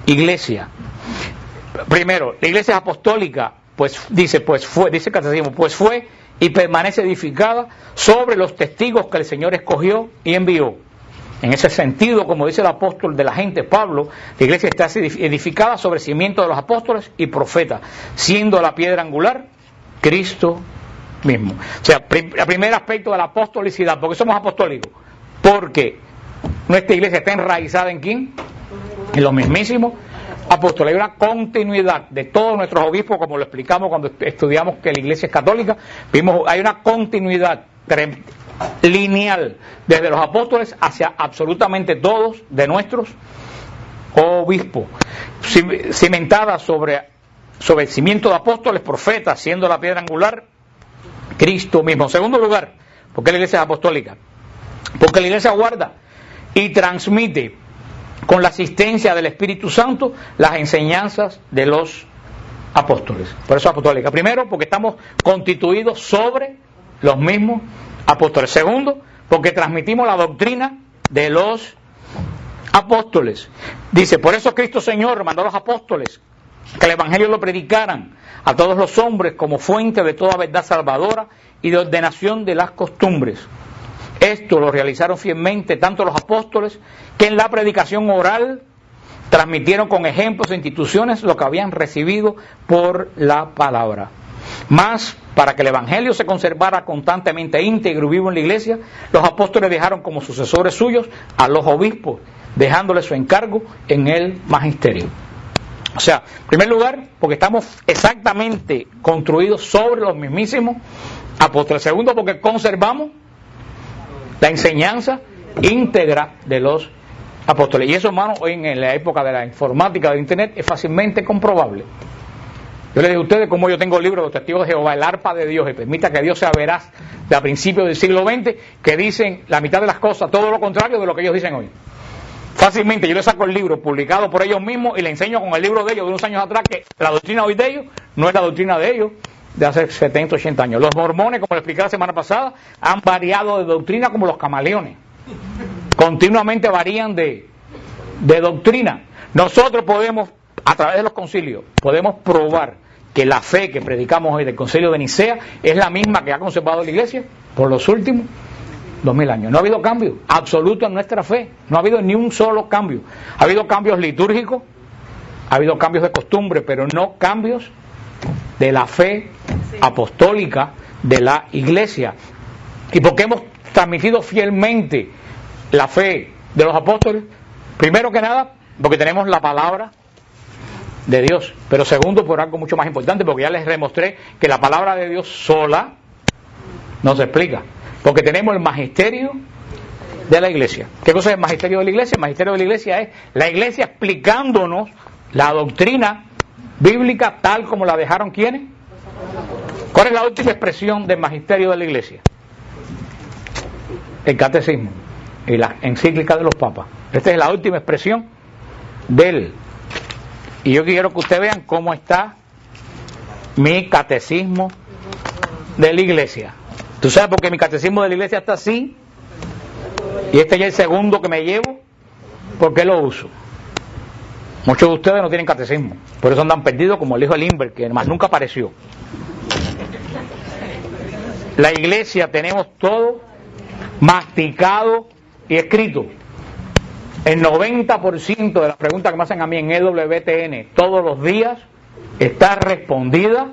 iglesia. Primero, la iglesia es apostólica, dice el catecismo, pues fue y permanece edificada sobre los testigos que el Señor escogió y envió. En ese sentido, como dice el apóstol de la gente, Pablo, la iglesia está edificada sobre el cimiento de los apóstoles y profetas, siendo la piedra angular Cristo mismo. O sea, el primer aspecto de la apostolicidad. ¿Por qué somos apostólicos? Porque nuestra iglesia está enraizada ¿en quién? En los mismísimos apóstoles. Hay una continuidad de todos nuestros obispos, como lo explicamos cuando estudiamos que la iglesia es católica. Hay una continuidad lineal desde los apóstoles hacia absolutamente todos de nuestros obispos, cimentada sobre el cimiento de apóstoles, profetas, siendo la piedra angular Cristo mismo. En segundo lugar, ¿por qué la iglesia es apostólica? Porque la iglesia guarda y transmite con la asistencia del Espíritu Santo las enseñanzas de los apóstoles. Por eso es apostólica. Primero, porque estamos constituidos sobre los mismos apóstoles. Segundo, porque transmitimos la doctrina de los apóstoles. Dice, por eso Cristo Señor mandó a los apóstoles que el Evangelio lo predicaran a todos los hombres como fuente de toda verdad salvadora y de ordenación de las costumbres. Esto lo realizaron fielmente tanto los apóstoles, que en la predicación oral transmitieron con ejemplos e instituciones lo que habían recibido por la palabra. Mas, para que el Evangelio se conservara constantemente íntegro y vivo en la iglesia, los apóstoles dejaron como sucesores suyos a los obispos, dejándoles su encargo en el magisterio. O sea, en primer lugar, porque estamos exactamente construidos sobre los mismísimos apóstoles. Segundo, porque conservamos la enseñanza íntegra de los apóstoles. Y eso, hermano, hoy en la época de la informática, del internet, es fácilmente comprobable. Yo les digo a ustedes cómo yo tengo el libro de los testigos de Jehová, el arpa de Dios, y permita que Dios sea veraz de a principios del siglo XX, que dicen la mitad de las cosas, todo lo contrario de lo que ellos dicen hoy. Fácilmente yo le saco el libro publicado por ellos mismos y le enseño con el libro de ellos de unos años atrás que la doctrina hoy de ellos no es la doctrina de ellos de hace 70, 80 años. Los mormones, como le expliqué la semana pasada, han variado de doctrina como los camaleones. Continuamente varían de doctrina. Nosotros podemos, a través de los concilios, podemos probar que la fe que predicamos hoy del concilio de Nicea es la misma que ha conservado la iglesia por los últimos 2000 años. No ha habido cambio absoluto en nuestra fe, no ha habido ni un solo cambio. Ha habido cambios litúrgicos, ha habido cambios de costumbre, pero no cambios de la fe apostólica de la iglesia. ¿Y por qué hemos transmitido fielmente la fe de los apóstoles? Primero que nada, porque tenemos la palabra de Dios, pero segundo, por algo mucho más importante, porque ya les demostré que la palabra de Dios sola no se explica, porque tenemos el magisterio de la iglesia. ¿Qué cosa es el magisterio de la iglesia? El magisterio de la iglesia es la iglesia explicándonos la doctrina bíblica tal como la dejaron ¿quiénes? ¿Cuál es la última expresión del magisterio de la iglesia? El catecismo y la encíclica de los papas. Esta es la última expresión de él. Y yo quiero que ustedes vean cómo está mi catecismo de la iglesia. ¿Tú sabes por qué mi catecismo de la iglesia está así? Y este ya es el segundo que me llevo. ¿Por qué lo uso? Muchos de ustedes no tienen catecismo, por eso andan perdidos como el hijo de Limber, que más nunca apareció. La iglesia tenemos todo masticado y escrito. El 90% de las preguntas que me hacen a mí en EWTN todos los días está respondida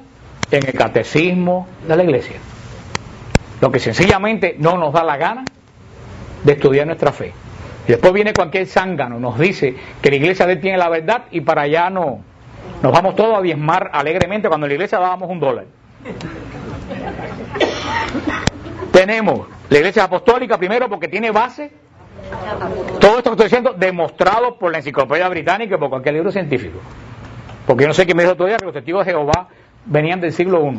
en el catecismo de la iglesia. Lo que sencillamente no nos da la gana de estudiar nuestra fe. Y después viene cualquier zángano, nos dice que la iglesia de él tiene la verdad y para allá no. Nos vamos todos a diezmar alegremente cuando en la iglesia dábamos $1. Tenemos la iglesia apostólica primero porque tiene base. Todo esto que estoy diciendo demostrado por la enciclopedia británica y por cualquier libro científico. Porque yo no sé quién me dijo todavía que los testigos de Jehová venían del siglo I.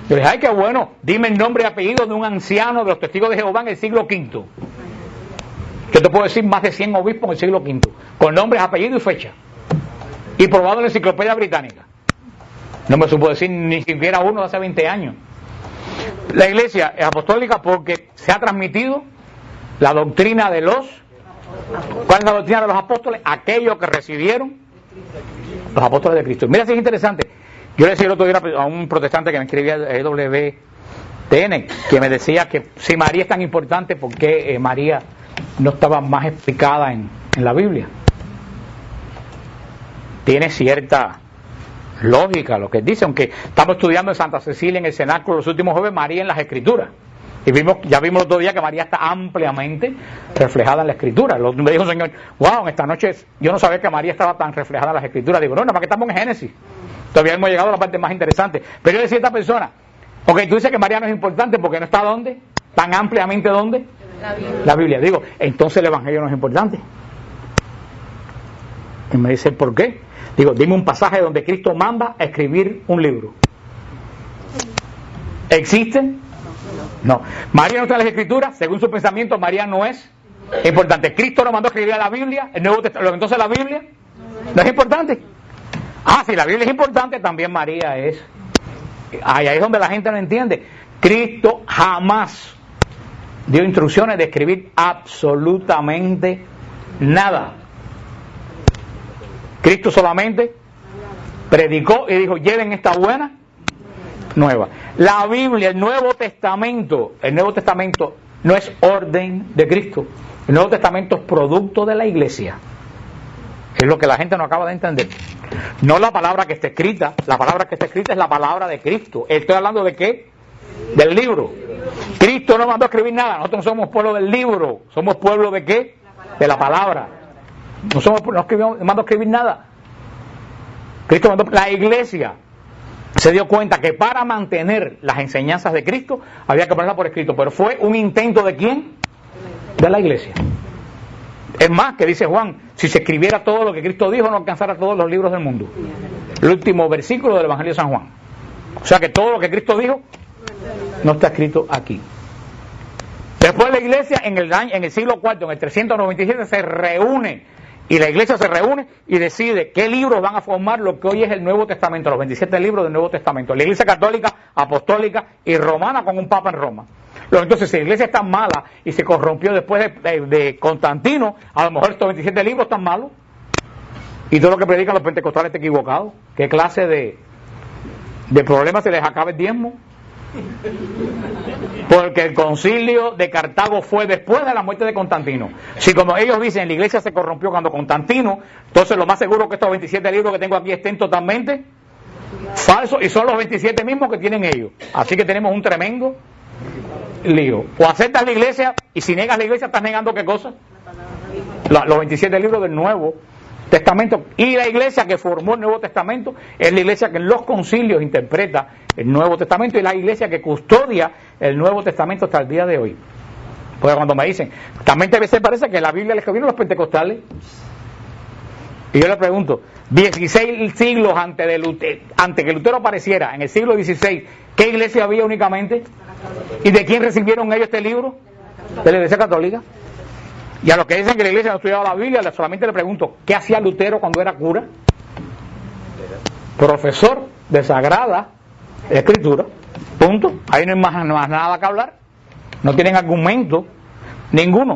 Yo les dije, ay, qué bueno, dime el nombre y apellido de un anciano de los testigos de Jehová en el siglo V. Yo te puedo decir más de 100 obispos en el siglo V, con nombres, apellidos y fecha. Y probado en la enciclopedia británica. No me supo decir ni siquiera uno de hace 20 años. La iglesia es apostólica porque se ha transmitido la doctrina de los... ¿Cuál es la doctrina de los apóstoles? Aquellos que recibieron Los apóstoles de Cristo. Mira si es interesante. Yo le decía el otro día a un protestante que me escribía EWTN, que me decía que si María es tan importante, ¿por qué María no estaba más explicada en la Biblia? Tiene cierta lógica lo que dice, aunque estamos estudiando en Santa Cecilia en el cenáculo los últimos jueves, María en las Escrituras. Y ya vimos el otro día que María está ampliamente reflejada en la Escritura. Me dijo el Señor, wow, en esta noche yo no sabía que María estaba tan reflejada en las Escrituras. Digo, no, nada más que estamos en Génesis. Todavía hemos llegado a la parte más interesante. Pero yo decía a esta persona, ok, tú dices que María no es importante porque no está ¿dónde? Tan ampliamente ¿dónde? La Biblia. Digo, entonces el Evangelio no es importante. Y me dice, ¿por qué? Digo, dime un pasaje donde Cristo manda a escribir un libro. ¿Existe? No. María no está en las Escrituras, según su pensamiento, María no es importante. Cristo no mandó a escribir la Biblia, el Nuevo Testamento, entonces la Biblia no es importante. Ah, si la Biblia es importante, también María es. Ahí es donde la gente no entiende. Cristo jamás dio instrucciones de escribir absolutamente nada. Cristo solamente predicó y dijo, lleven esta buena nueva. La Biblia, el Nuevo Testamento no es orden de Cristo. El Nuevo Testamento es producto de la iglesia. Es lo que la gente no acaba de entender. No la palabra que está escrita, la palabra que está escrita es la palabra de Cristo. Estoy hablando de ¿qué? Del libro. Cristo no mandó a escribir nada, nosotros no somos pueblo del libro, somos pueblo de ¿qué? De la palabra. No mandó a escribir nada. Cristo mandó, la iglesia se dio cuenta que para mantener las enseñanzas de Cristo había que ponerlas por escrito, pero fue un intento ¿de quién? De la iglesia. Es más, que dice Juan, si se escribiera todo lo que Cristo dijo, no alcanzara todos los libros del mundo. El último versículo del Evangelio de San Juan. O sea que todo lo que Cristo dijo no está escrito aquí. Después la iglesia en el siglo IV, en el 397, se reúne. Y la iglesia se reúne y decide qué libros van a formar lo que hoy es el Nuevo Testamento, los 27 libros del Nuevo Testamento. La iglesia católica, apostólica y romana con un papa en Roma. Entonces, si la iglesia es tan mala y se corrompió después de Constantino, a lo mejor estos 27 libros están malos. Y todo lo que predican los pentecostales está equivocado. ¿Qué clase de problemas se les acaba el diezmo? Porque el concilio de Cartago fue después de la muerte de Constantino. Si como ellos dicen, la iglesia se corrompió cuando Constantino, entonces lo más seguro es que estos 27 libros que tengo aquí estén totalmente falsos y son los 27 mismos que tienen ellos. Así que tenemos un tremendo lío. O aceptas la iglesia y si niegas la iglesia estás negando ¿qué cosa? Los 27 libros del Nuevo Testamento. Y la iglesia que formó el Nuevo Testamento es la iglesia que en los concilios interpreta el Nuevo Testamento y la iglesia que custodia el Nuevo Testamento hasta el día de hoy. Porque cuando me dicen, también a veces parece que la Biblia les escribieron los pentecostales. Y yo le pregunto, 16 siglos antes que Lutero apareciera, en el siglo XVI, ¿qué iglesia había únicamente? ¿Y de quién recibieron ellos este libro? De la iglesia católica. Y a los que dicen que la iglesia no estudiaba la Biblia, solamente le pregunto, ¿qué hacía Lutero cuando era cura? Profesor de Sagrada Escritura. Punto. Ahí no hay más nada que hablar. No tienen argumento ninguno.